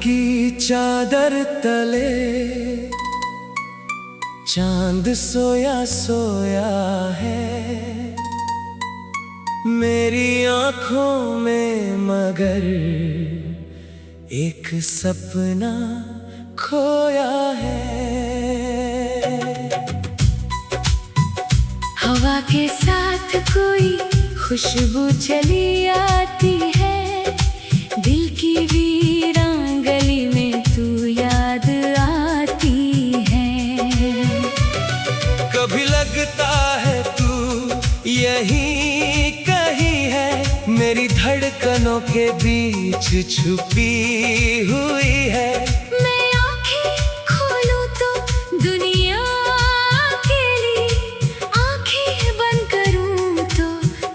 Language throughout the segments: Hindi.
की चादर तले चांद सोया सोया है, मेरी आंखों में मगर एक सपना खोया है। हवा के साथ कोई खुशबू चली आती है, दिल की वीरान गली में तू याद आती है। कभी लगता है तू यहीं कहीं है, मेरी धड़कनों के बीच छुपी हुई है। मैं आंखें खोलूं तो दुनिया अकेली, आंखें बंद करूं तो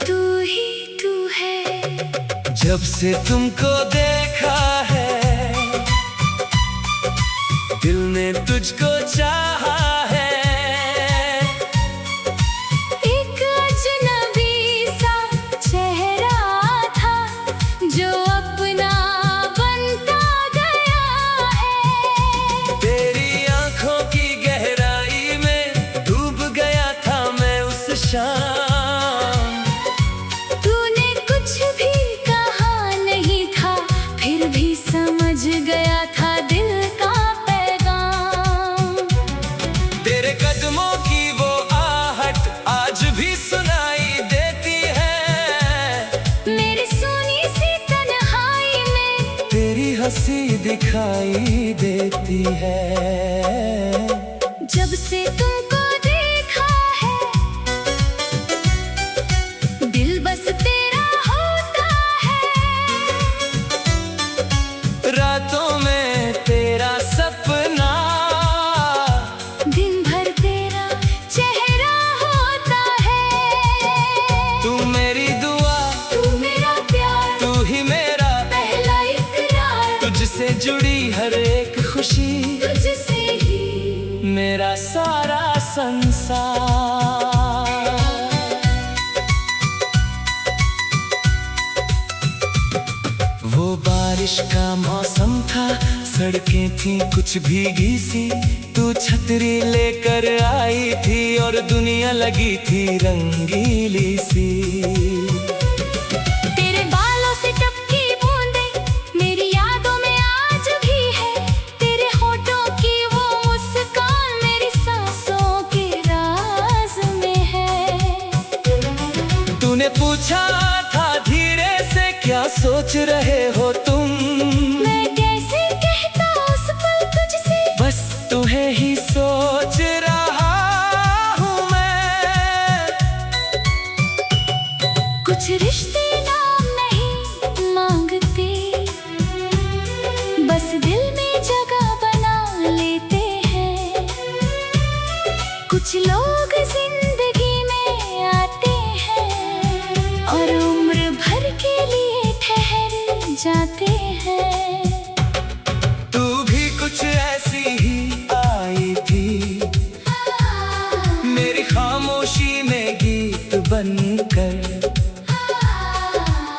तू ही तू है। जब से तुमको देखा है, दिल ने तुझको चाहा है। एक अजनबी सा चेहरा था जो अपना बनता गया है। तेरी आंखों की गहराई में डूब गया था मैं उस शाम। तूने कुछ भी कहा नहीं था, फिर भी समझ गया था दिल का पैगाम। तेरे कदमों की वो आहट आज भी सुनाई देती है, मेरी सोनी सी तन्हाई में तेरी हंसी दिखाई देती है। जब से तुमको देखा है, दिल बस तेरा होता है। रातों में तेरा सपना, दिन भर तेरा चेहरा होता है। तू मेरी दुआ, तू मेरा प्यार, तू ही मेरा पहला इकरार, तुझसे जुड़ी हर एक खुशी, तुझसे ही मेरा सारा संसार। वो बारिश का मौसम था, सड़कें थी कुछ भीगी सी, तू छतरी लेकर आई थी और दुनिया लगी थी रंगीली सी। तेरे बालों से टपकी बूंदें मेरी यादों में आज भी है, तेरे होठों की वो मुस्कान मेरी सांसों के राज में है। तूने पूछा था धीरे से क्या सोच रहे हो तुम, मैं कैसे कहता उस पल तुझसे, बस तुम्हें ही सोच रहा हूँ मैं। कुछ रिश्ते नाम नहीं मांगते, बस दिल में जगह बना लेते हैं। कुछ लोग जिंदगी में आते हैं और उम्र भर के लिए ठहर जाते हैं। तू भी कुछ ऐसी ही आई थी, मेरी खामोशी में गीत बनकर,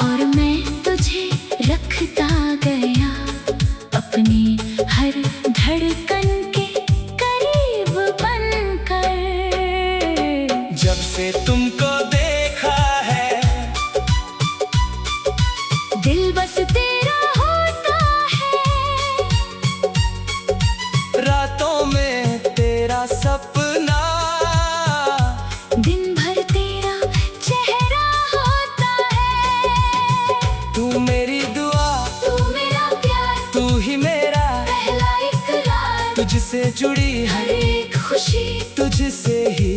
और मैं तुझे रखता गया अपनी हर धड़कन के करीब बनकर। जब से तुमको देखा है, दिल बस तेरा होता है। रातों में तेरा सपना, दिन भर तेरा चेहरा होता है। तू मेरी दुआ, तू मेरा प्यार, तू ही मेरा पहला इकरार, तुझसे जुड़ी हर एक खुशी, तुझसे ही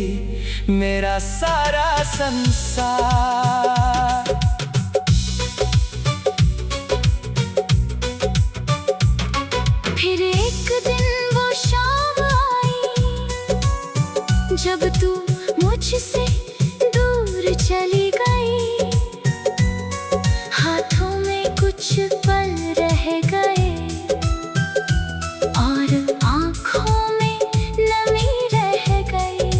मेरा सारा संसार। फिर एक दिन वो शाम आई जब तू मुझसे दूर चली गई। हाथों में कुछ पल रह गए और आँखों में नमी रह गई।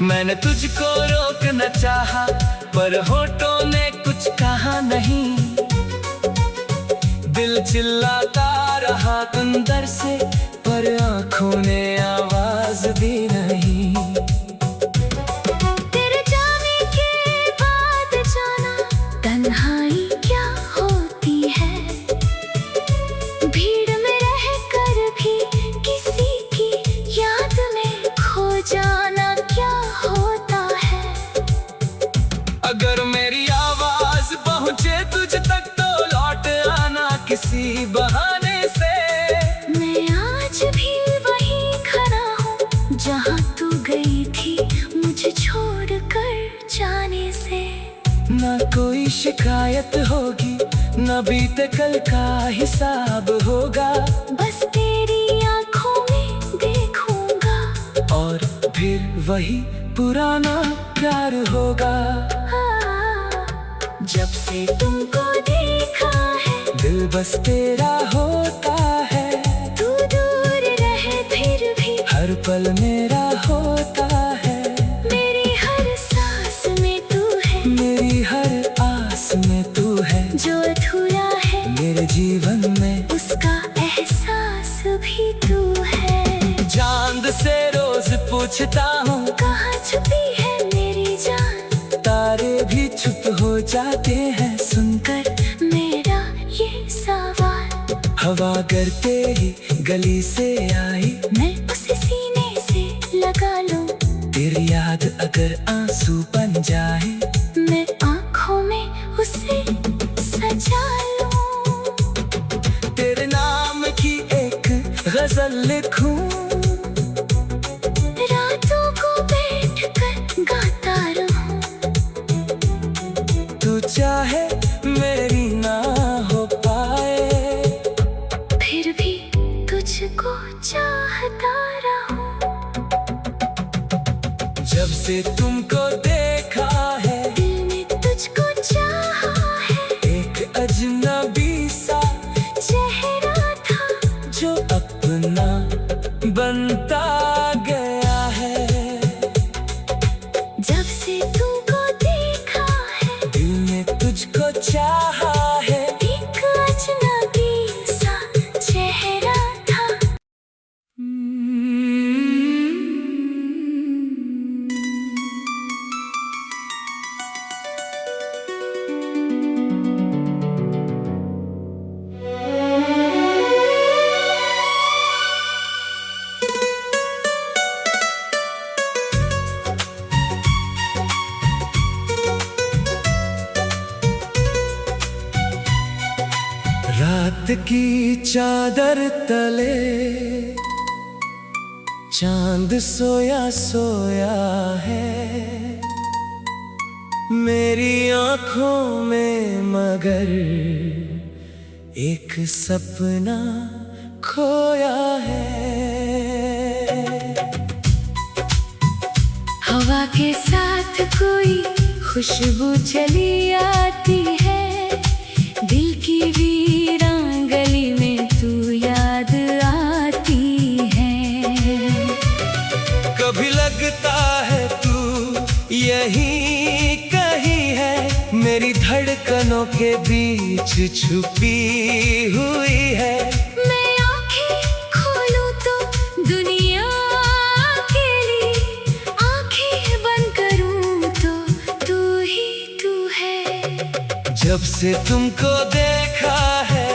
मैंने तुझको रोकना चाहा, पर होठों ने कुछ कहा नहीं। दिल चिल्लाता रहा अंदर से, पर आंखों ने आवाज दी नहीं। तेरे जाने के बाद जाना तन्हाई क्या होती है, भीड़ में रहकर भी किसी की याद में खो जाना क्या होता है। अगर मेरी आवाज पहुंचे तुझ तक तो लौट आना किसी बहाने से। मैं आज भी वहीं खड़ा हूँ जहाँ तू गई थी मुझे छोड़ कर जाने से। ना कोई शिकायत होगी, ना बीते कल का हिसाब होगा, बस तेरी आंखों में देखूंगा और फिर वही पुराना प्यार होगा। जब से तुमको देखा है दिल बस तेरा होता है, तू दूर रहे फिर भी हर पल मेरा होता है। मेरी हर सांस में तू है, मेरी हर आस में तू है, जो अधूरा है मेरे जीवन में उसका एहसास भी तू है। चांद से रोज पूछता हूँ कहाँ छुपी है मेरी जान, तारे भी चुप हो जाते हैं सुनकर मेरा ये सवाल। हवा करते ही गली से आई, मैं उसे सीने से लगा लूं, तेरी याद अगर आंसू बन जाए, मैं आँखों में उसे सजा लूं। तेरे नाम की एक गजल लिखूं, रातों को बैठकर गाता रहूं, तू चाहे मेरी ना हो पाए, फिर भी तुझको चाहता रहूं। जब से तुमको देखा है दिल ने तुझको चाहा है, एक अजनबी सा चेहरा था जो अपना बनता गया है। जब से तुमको देखा है दिल ने तुझको चाहा है, एक अजनबी सा चेहरा था। रात की चादर तले चांद सोया सोया है, मेरी आंखों में मगर एक सपना खोया है। हवा के साथ कोई खुशबू चली आती है, दिल की वीरान गली में तू याद आती है। कभी लगता है तू यहीं कहीं है, मेरी धड़कनों के बीच छुपी हुई है। मैं आंखें खोलूं तो दुनिया अकेली, आंखें बंद करूं तो तू ही तू है। जब से तुमको देखा है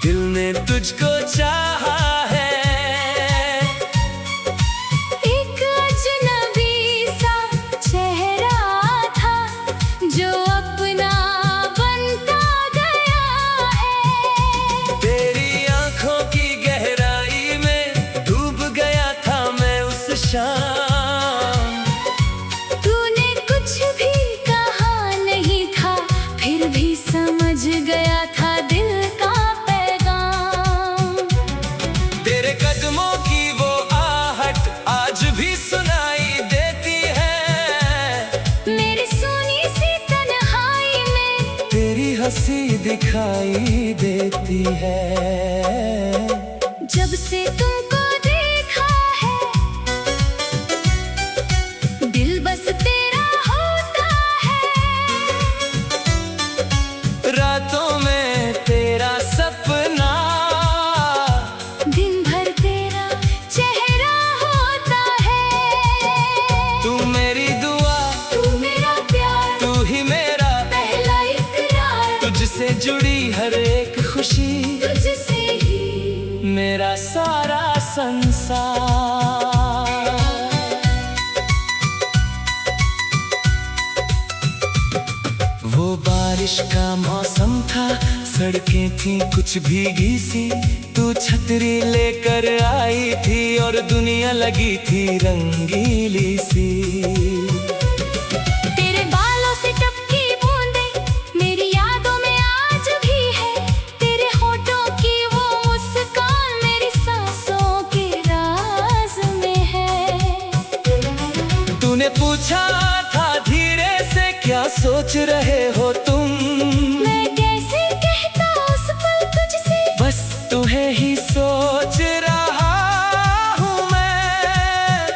दिल ने तुझको चाहा है, एक अजनबी सा चेहरा था जो अपना बनता गया है। तेरी आंखों की गहराई में डूब गया था मैं उस शाम। तूने कुछ भी कहा नहीं था, फिर भी समझ गया था दिल का पैगाम। तेरे कदमों की वो आहट आज भी सुनाई देती है, मेरी सुनी सी तन्हाई में तेरी हंसी दिखाई देती है। जब से तुमको देखा है दिल बस तेरा होता है। रात मेरा सारा संसार। वो बारिश का मौसम था, सड़कें थी कुछ भीगी सी, तू छतरी लेकर आई थी और दुनिया लगी थी रंगीली सी। तेरे बालों से टपकी बूंदें मेरी यादों में आज भी है, तेरे होठों की वो मुस्कान मेरी सांसों के राज में है। तूने पूछा था धीरे से क्या सोच रहे हो तुम, मैं कैसे कहता उस पल तुझसे, बस तुम्हें ही सोच रहा हूँ मैं।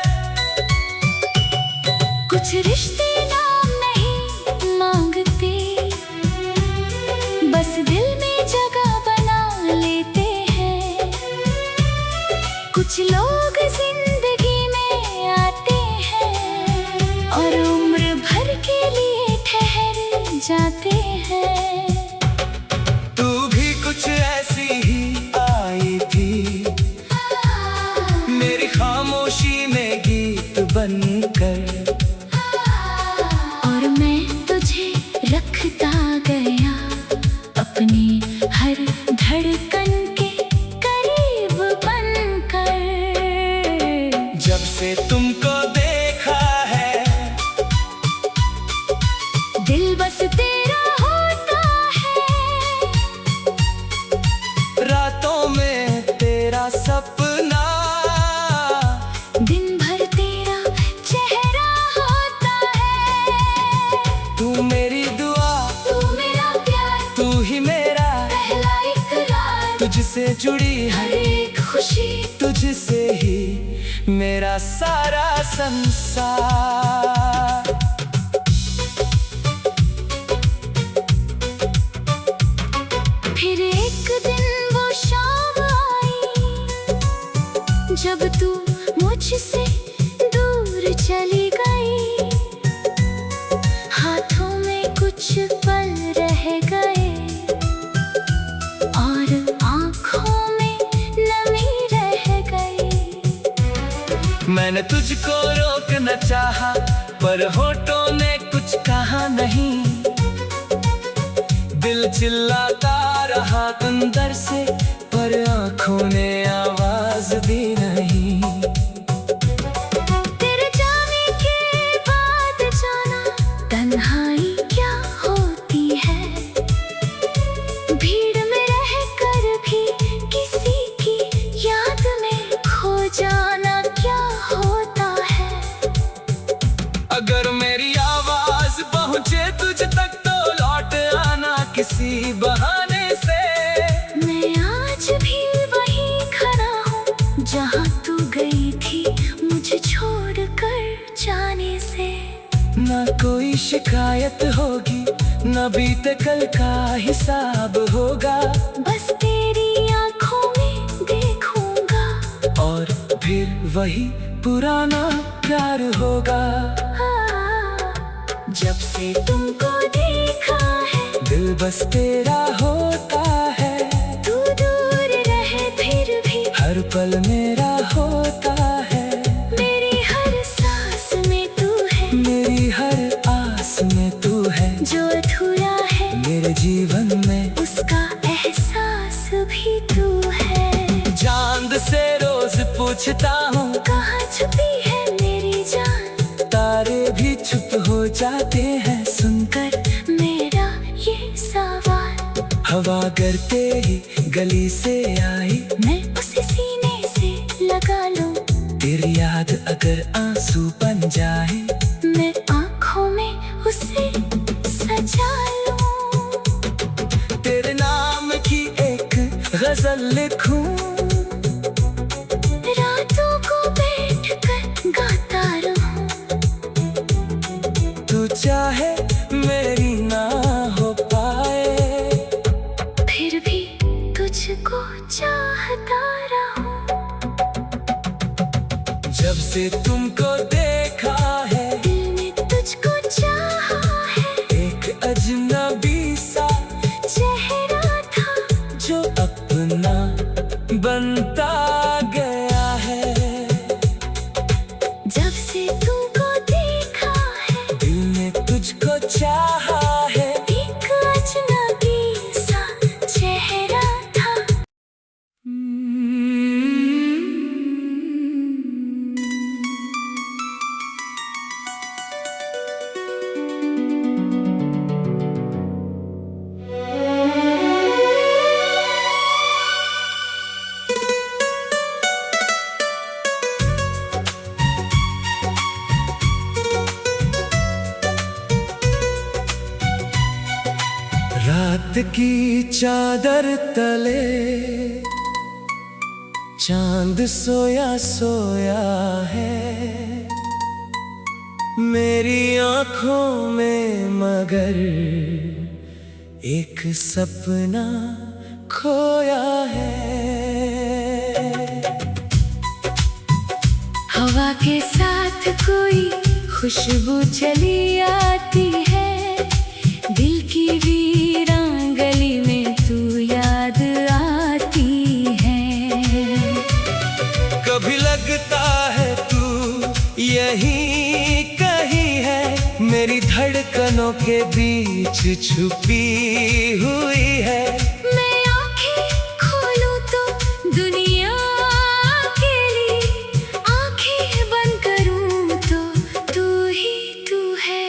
कुछ रिश्ते नाम नहीं मांगते, बस दिल में जगह बना लेते हैं। कुछ लोग जिंदगी में आते हैं और उम्र भर के लिए ठहर जाते हैं। तू भी कुछ ऐसी ही आई थी, मेरी खामोशी में गीत बनकर, और मैं तुझे रखता गया अपनी हर धड़कन के करीब बनकर। जब से तुमको देखा है दिल बस तेरा होता है, रातों में तेरा सपना, दिन भर तेरा चेहरा होता है। तू मेरी दुआ, तू मेरा प्यार, तू ही मेरा पहला इकरार, तुझसे जुड़ी हर हर एक खुशी तुझसे ही मेरा सारा संसार। फिर एक दिन वो शाम आई जब तू मुझसे दूर चली गई, हाथों में कुछ पल रह गए और आँखों में नमी रह गई। मैंने तुझको रोकना चाहा पर होठों ने कुछ कहा नहीं, दिल चिल्लाता रहा अंदर से पर आँखों ने आवाज दी नहीं। तेरे जाने के बाद जाना तन्हाई क्या होती है, भीड़ में रहकर भी किसी की याद में खो जाना क्या होता है। अगर मेरी आवाज पहुँचे तुझ तक तो लौट आना किसी बहाने से। मैं आज भी वहीं खड़ा हूँ जहाँ तू गई थी मुझे छोड़कर जाने से। ना कोई शिकायत होगी, ना बीते कल का हिसाब होगा, बस तेरी आँखों में देखूंगा और फिर वही पुराना प्यार होगा। जब से तुमको देखा है दिल बस तेरा होता है, तू दूर रहे फिर भी हर पल मेरा होता है। मेरी हर सांस में तू है, मेरी हर आस में तू है, जो अधूरा है मेरे जीवन में उसका एहसास भी तू है। चांद से रोज पूछता हूँ कहाँ छुपी है मेरी जान, तारे भी चुप हो जाते हैं सुनकर मेरा ये सवाल। हवा करते ही गली से आई, मैं उसे सीने से लगा लूं, तेरी याद अगर आंसू बन जाए, मैं आँखों में उसे सजा लूं। तेरे नाम की एक गजल लिखूं, रातों को बैठकर गाता रहूं, तू चाहे मेरी ना हो पाए, फिर भी तुझको चाहता रहूं। जब से तुमको देखा है दिल में तुझको चाहा है, एक अजनबी सा चेहरा था जो अपना बन बनता गया है। जब से तुमको देखा है दिल ने तुझको चाहा है। एक अजनबी सा चेहरा था। रात की चादर तले चांद सोया सोया है। मेरी आंखों में मगर एक सपना खोया है। हवा के साथ कोई खुशबू चली आती है। दिल की वीरान गली में तू याद आती है। कभी लगता है तू यहीं कहीं है। मेरी धड़कनों के बीच छुपी हुई है। मैं आंखें खोलूं तो दुनिया अकेली, आंखें बंद करूं तो तू ही तू है।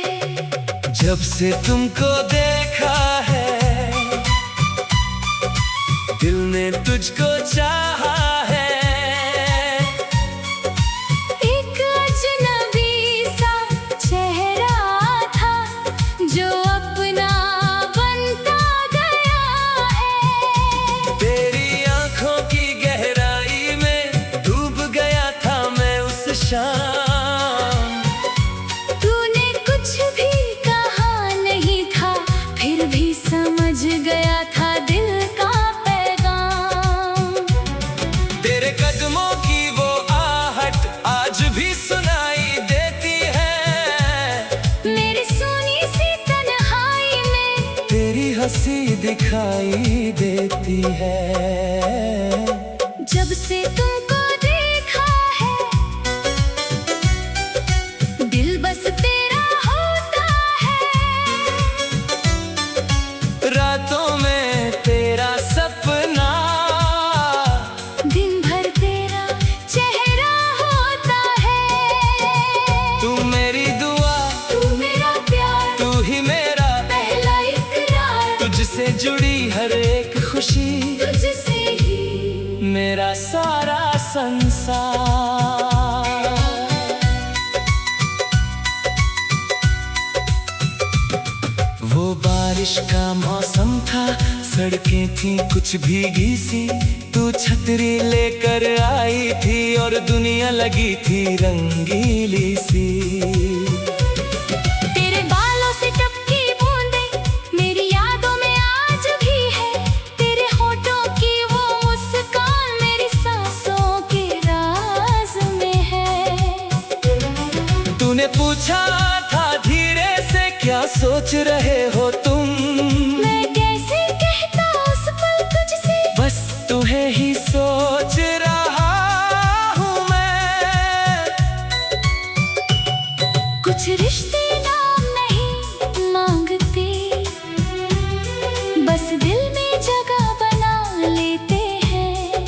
जब से तुमको देखा है दिल ने तुझको चाहा है। एक अजनबी सा चेहरा था जो अपना बनता गया है। तेरी आंखों की गहराई में डूब गया था मैं उस शाम। तूने कुछ भी कहा नहीं था, फिर भी समझ गया था दिल का पैगाम। तेरे कदमों की वो आहट आज भी सुनाई देती है। मेरी सोनी सी तन्हाई में तेरी हंसी दिखाई देती है। जब से तुमको देखा है दिल बस तेरा होता है। रातों में तेरा सपना दिन भर तेरा चेहरा होता है। तू मेरी दुआ तू मेरा प्यार, तू ही मेरा पहला इकरार। तुझसे जुड़ी हर एक खुशी तुझसे ही मेरा सारा संसार। वो बारिश का मौसम था, सड़कें थी कुछ भीगी सी। तू छतरी लेकर आई थी और दुनिया लगी थी रंगीली सी। तेरे बालों से टपकी बूंदें मेरी यादों में आज भी है। तेरे होठों की वो मुस्कान मेरी सांसों के राज में है। तूने पूछा था धीरे से क्या सोच रहे हो तुम। मैं कैसे कहता उस पल तुझसे, बस तुम्हें ही सोच रहा हूँ मैं। कुछ रिश्ते नाम नहीं मांगते, बस दिल में जगह बना लेते हैं।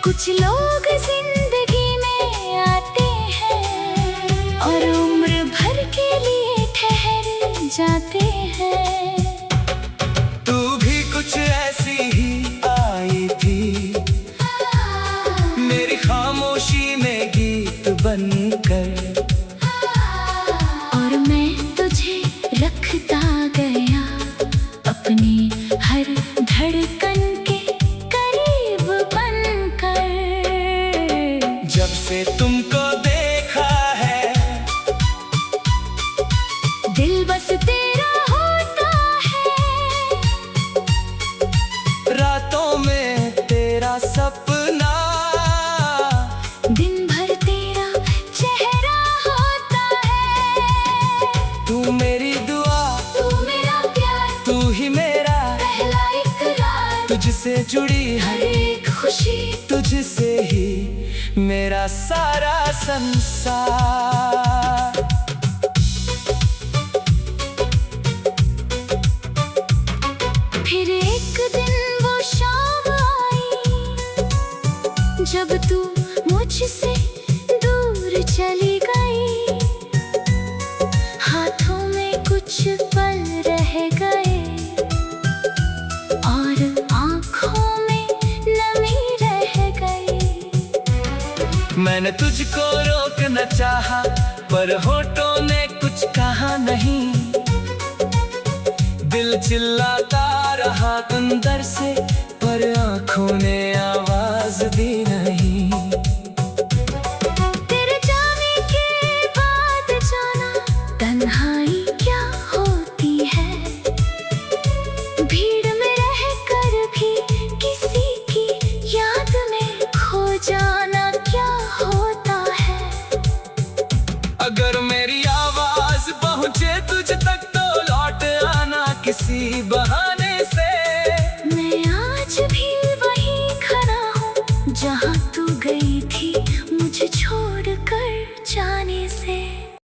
कुछ लोग जिंदगी में आते हैं और उम्र भर के लिए ठहर जाते हैं। तू भी कुछ ऐसी ही आई थी मेरी खामोशी में गीत बनकर। और मैं तुझे रखता गया अपनी हर धड़कन के करीब बनकर। जब से तुमको देखा है दिल बस तेरा होता है। रातों में तेरा सपना दिन भर तेरा चेहरा होता है। तू मेरी दुआ तू मेरा प्यार, तू ही मेरा पहला इकरार। तुझसे जुड़ी हर एक मेरा सारा संसार। फिर एक दिन वो शाम आई जब तू मुझसे दूर चली गई। हाथों में कुछ पल रह गए और आँखों में नमी रह गई। मैंने तुझको रोकना चाहा पर होठों ने कुछ कहा नहीं। दिल चिल्लाता रहा अंदर से पर आँखों ने आवाज दी नहीं। तेरे जाने के बाद जाना तन्हाई क्या होती है। भीड़ में रहकर भी किसी की याद में खो जाना क्या होता है। अगर मेरी आवाज पहुंचे तुझ तक तो लौट आना किसी बहाने से। मैं आज भी वहीं खड़ा हूँ जहाँ तू गई थी मुझे छोड़कर जाने से।